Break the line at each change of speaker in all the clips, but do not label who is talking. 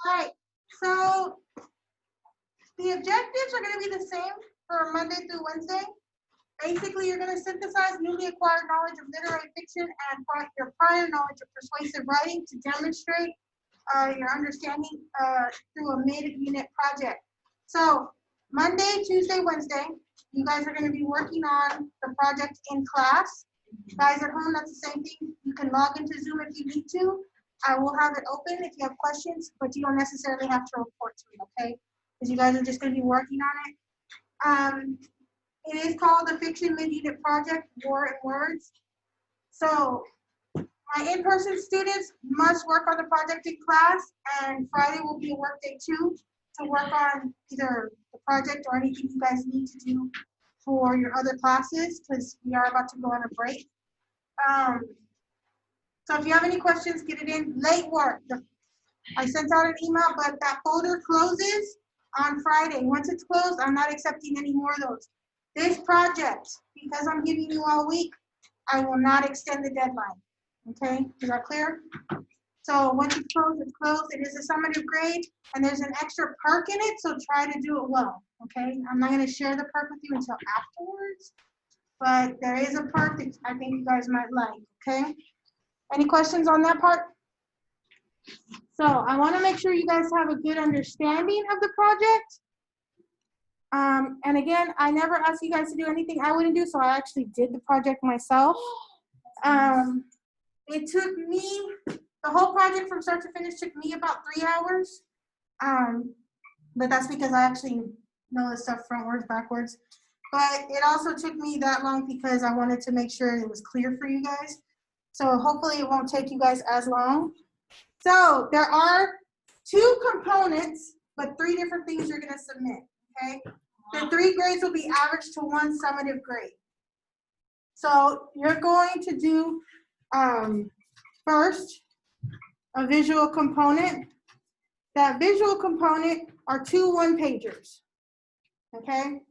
All right, so the objectives are going to be the same for Monday through Wednesday. Basically, you're going to synthesize newly acquired knowledge of literary fiction and your prior knowledge of persuasive writing to demonstrate your understanding through a mid-unit project. So Monday, Tuesday, Wednesday, you guys are going to be working on the project in class. Guys at home, that's the same thing. You can log into Zoom if you need to. I will have it open if you have questions, but you don't necessarily have to report to it, okay? Because you guys are just going to be working on it. It is called the Fiction Mid-Unit Project, War in Words. So my in-person students must work on the project in class, and Friday will be a work day too, to work on either the project or anything you guys need to do for your other classes, because we are about to go on a break. So if you have any questions, get it in. Late work. I sent out an email, but that folder closes on Friday. Once it's closed, I'm not accepting any more of those. This project, because I'm giving you all week, I will not extend the deadline. Okay, is that clear? So once it's closed, it's closed. It is a summative grade, and there's an extra perk in it, so try to do it well. Okay, I'm not going to share the perk with you until afterwards, but there is a perk that I think you guys might like. Okay, any questions on that part? So I want to make sure you guys have a good understanding of the project. And again, I never asked you guys to do anything I wouldn't do, so I actually did the project myself. It took me, the whole project from start to finish took me about 3 hours. But that's because I actually know this stuff frontwards, backwards. But it also took me that long because I wanted to make sure it was clear for you guys. So hopefully it won't take you guys as long. So there are 2 components, but 3 different things you're going to submit, okay? The 3 grades will be averaged to 1 summative grade. So you're going to do first a visual component. That visual component are 2 one-pagers, okay?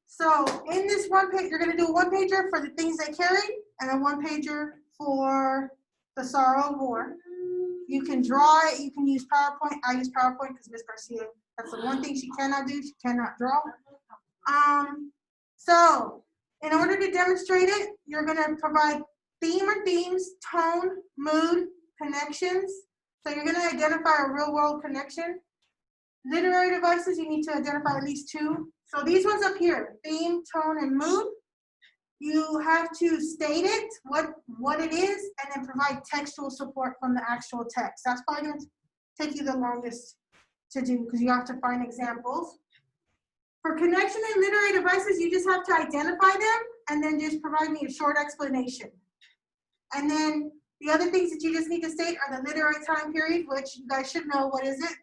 So in this one page, you're going to do a 1-pager for the things they carry and a 1-pager for the Sorrow of War. You can draw it, you can use PowerPoint. I use PowerPoint because Ms. Garcia, that's the one thing she cannot do, she cannot draw. So in order to demonstrate it, you're going to provide theme or themes, tone, mood, connections. So you're going to identify a real world connection. Literary devices, you need to identify at least 2. So these ones up here, theme, tone, and mood. You have to state it, what it is, and then provide textual support from the actual text. That's probably going to take you the longest to do because you have to find examples. For connection and literary devices, you just have to identify them and then just provide me a short explanation. And then the other things that you just need to state are the literary time period, which you guys should know. What is it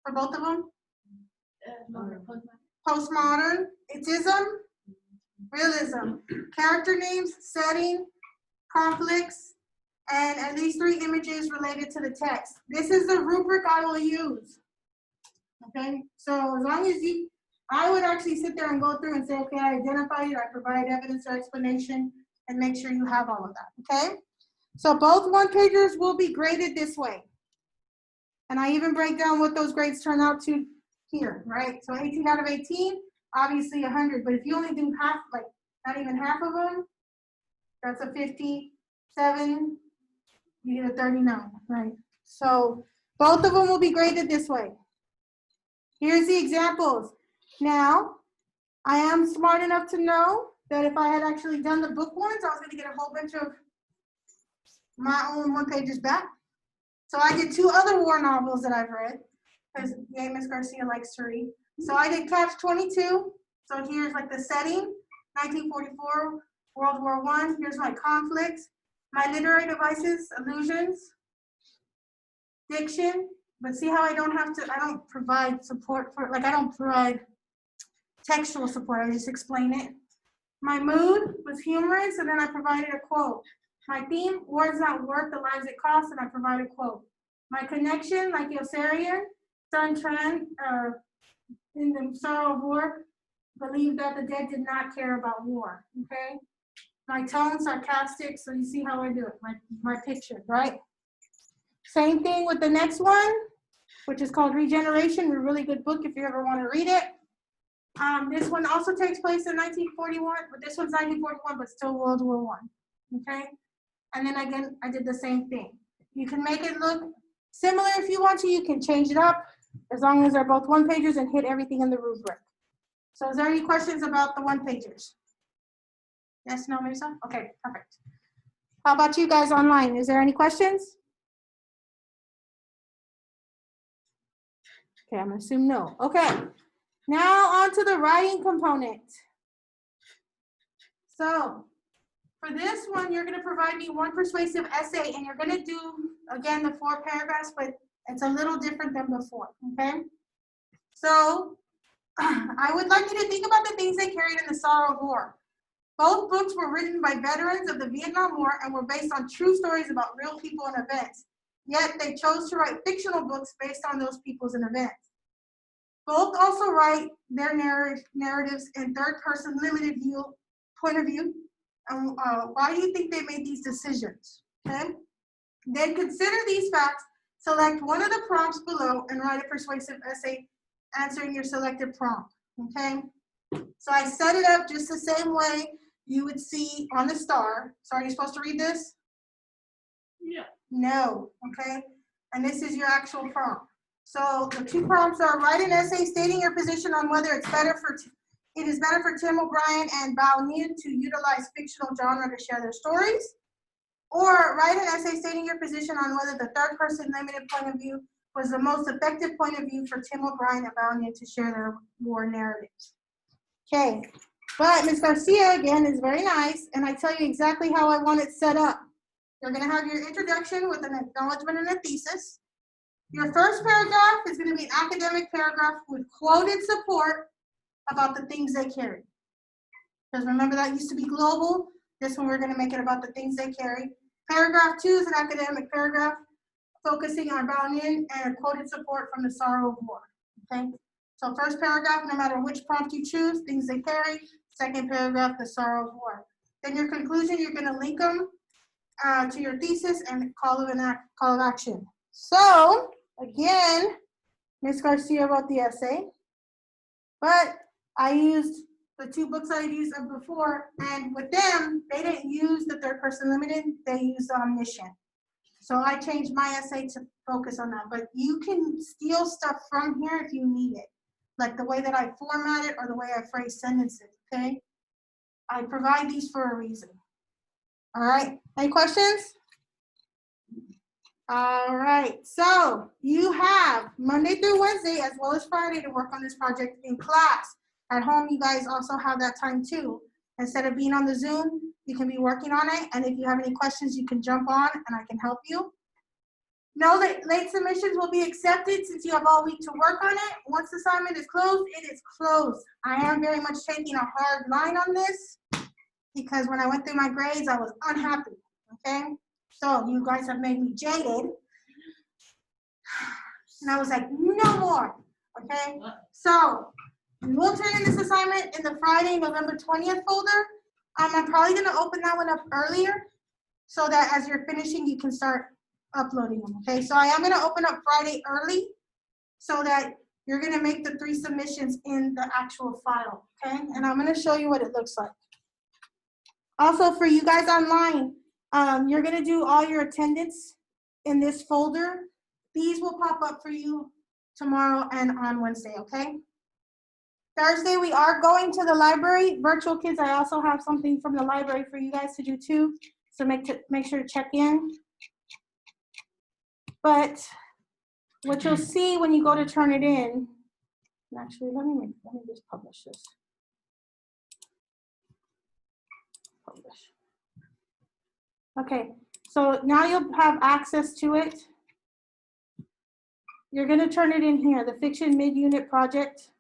for both of them? Postmodern, itism, realism, character names, setting, conflicts, and at least 3 images related to the text. This is the rubric I will use. Okay, so as long as I would actually sit there and go through and say, okay, I identified it, I provide evidence or explanation, and make sure you have all of that, okay? So both 1-pagers will be graded this way. And I even break down what those grades turn out to here, right? So 18 out of 18, obviously 100, but if you only do half, like not even half of them, that's a 57, you get a 39, right? So both of them will be graded this way. Here's the examples. Now, I am smart enough to know that if I had actually done the book ones, I was going to get a whole bunch of my own 1-pagers back. So I did 2 other war novels that I've read, because Ms. Garcia likes to read. So I did Catch-22. So here's like the setting, 1944, World War I. Here's my conflicts, my literary devices, allusions, diction. But see how I don't provide support for, like I don't provide textual support, I just explain it. My mood was humorous, and then I provided a quote. My theme, war is not worth the lives it costs, and I provide a quote. My connection, like Yossarian, Sun Tran, in the Sorrow of War, believed that the dead did not care about war, okay? My tone, sarcastic, so you see how I do it, my picture, right? Same thing with the next one. which is called Regeneration, a really good book if you ever want to read it. This one also takes place in 1941, but this one's 1941, but still World War I, okay? And then again, I did the same thing. You can make it look similar if you want to. You can change it up as long as they're both one-pagers and hit everything in the rubric. So is there any questions about the one-pagers? Yes, no, maybe so? Okay, perfect. How about you guys online? Is there any questions? Okay, I'm gonna assume no. Okay, now on to the writing component. So for this one, you're gonna provide me one persuasive essay, and you're gonna do, again, the 4 paragraphs, but it's a little different than before, okay? So I would like you to think about the things they carried in the Sorrow of War. Both books were written by veterans of the Vietnam War and were based on true stories about real people and events. Yet they chose to write fictional books based on those peoples and events. Both also write their narratives in third-person limited point of view. Why do you think they made these decisions? Okay. Then consider these facts, select one of the prompts below, and write a persuasive essay answering your selected prompt. Okay. So I set it up just the same way you would see on the star. So are you supposed to read this? Yeah. No. Okay. And this is your actual prompt. So the 2 prompts are: write an essay stating your position on whether it is better for Tim O'Brien and Bao Nguyen to utilize fictional genre to share their stories, or write an essay stating your position on whether the third-person limited point of view was the most effective point of view for Tim O'Brien and Bao Nguyen to share their war narratives. Okay, but Ms. Garcia, again, is very nice, and I tell you exactly how I want it set up. You're going to have your introduction with an acknowledgement and a thesis. Your first paragraph is going to be an academic paragraph with quoted support about the things they carry. Because remember, that used to be global. This one, we're going to make it about the things they carry. Paragraph 2 is an academic paragraph focusing on Bao Nguyen and quoted support from the Sorrow of War. Okay? So first paragraph, no matter which prompt you choose, things they carry. Second paragraph, the Sorrow of War. Then your conclusion, you're going to link them to your thesis and call of action. So again, Ms. Garcia wrote the essay, but I used the 2 books I used before, and with them, they didn't use the third-person limited, they used the omniscient. So I changed my essay to focus on that, but you can steal stuff from here if you need it, like the way that I format it or the way I phrase sentences, okay? I provide these for a reason. All right, any questions? All right, so you have Monday through Wednesday as well as Friday to work on this project in class. At home, you guys also have that time too. Instead of being on the Zoom, you can be working on it, and if you have any questions, you can jump on and I can help you. Know that late submissions will be accepted since you have all week to work on it. Once the assignment is closed, it is closed. I am very much taking a hard line on this because when I went through my grades, I was unhappy, okay? So you guys have made me jaded. And I was like, no more, okay? So we'll turn in this assignment in the Friday, November 20th folder. I'm probably gonna open that one up earlier so that as you're finishing, you can start uploading them, okay? So I am gonna open up Friday early so that you're gonna make the 3 submissions in the actual file, okay? And I'm gonna show you what it looks like. Also for you guys online, you're gonna do all your attendance in this folder. These will pop up for you tomorrow and on Wednesday, okay? Thursday, we are going to the library. Virtual kids, I also have something from the library for you guys to do too. So make sure to check in. But what you'll see when you go to turn it in, actually, let me just publish this. Publish. Okay, so now you'll have access to it. You're gonna turn it in here, the fiction mid-unit project.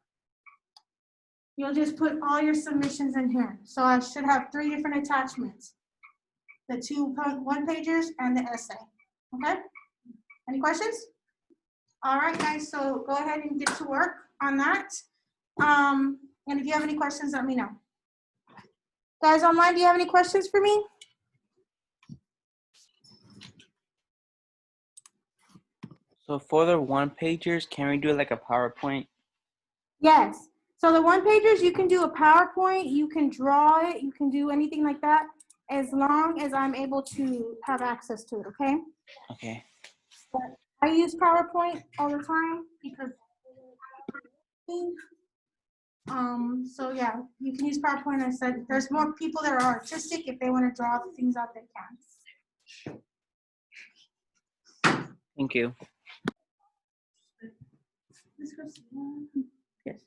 You'll just put all your submissions in here. So I should have 3 different attachments. The 2 one-pagers and the essay, okay? Any questions? All right, guys, so go ahead and get to work on that. And if you have any questions, let me know. Guys online, do you have any questions for me?
So for the one-pagers, can we do like a PowerPoint?
Yes. So the one pagers, you can do a PowerPoint, you can draw it, you can do anything like that, as long as I'm able to have access to it, okay?
Okay.
But I use PowerPoint all the time because so yeah, you can use PowerPoint. I said there's more people that are artistic. If they want to draw the things out, they can.
Thank you.
Yes.